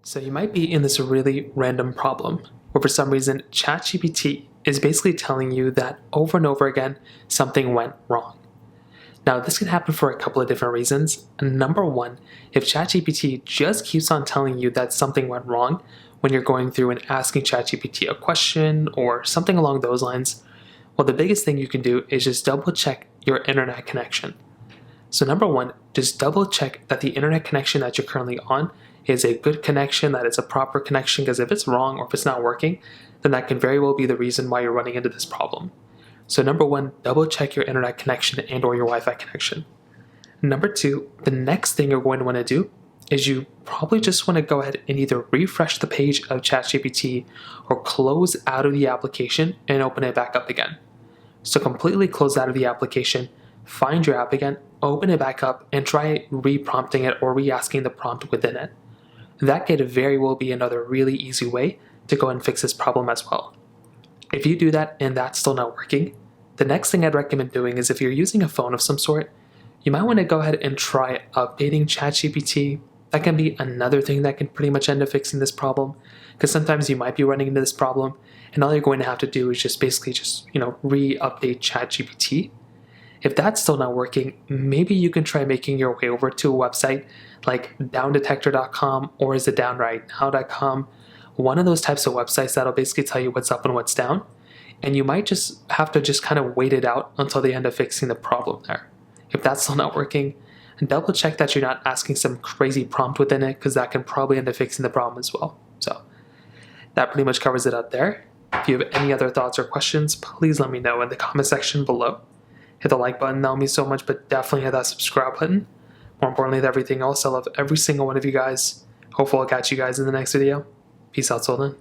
So you might be in this really random problem where for some reason ChatGPT is basically telling you that over and over again something went wrong. Now this can happen for a couple of different reasons. Number one, if ChatGPT just keeps on telling you that something went wrong when you're going through and asking ChatGPT a question or something along those lines, well, the biggest thing you can do is just double check your internet connection. So number one, just double check that the internet connection that you're currently on is a good connection, that it's a proper connection, because if it's wrong or if it's not working, then that can very well be the reason why you're running into this problem. So number one, double check your internet connection and or your Wi-Fi connection. Number two, the next thing you're going to want to do is you probably just want to go ahead and either refresh the page of ChatGPT or close out of the application and open it back up again. So completely close out of the application, find your app again, open it back up, and try re-prompting it or re-asking the prompt within it. That could very well be another really easy way to go and fix this problem as well. If you do that and that's still not working, the next thing I'd recommend doing is if you're using a phone of some sort, you might want to go ahead and try updating ChatGPT. That can be another thing that can pretty much end up fixing this problem, because sometimes you might be running into this problem and all you're going to have to do is just basically re-update ChatGPT. If that's still not working, maybe you can try making your way over to a website like downdetector.com or is it downrightnow.com, one of those types of websites that'll basically tell you what's up and what's down. And you might just have to just kind of wait it out until they end up fixing the problem there. If that's still not working, double check that you're not asking some crazy prompt within it, because that can probably end up fixing the problem as well. So that pretty much covers it up there. If you have any other thoughts or questions, please let me know in the comment section below. Hit the like button, that'll mean so much, but definitely hit that subscribe button. More importantly than everything else, I love every single one of you guys. Hopefully I'll catch you guys in the next video. Peace out, till then.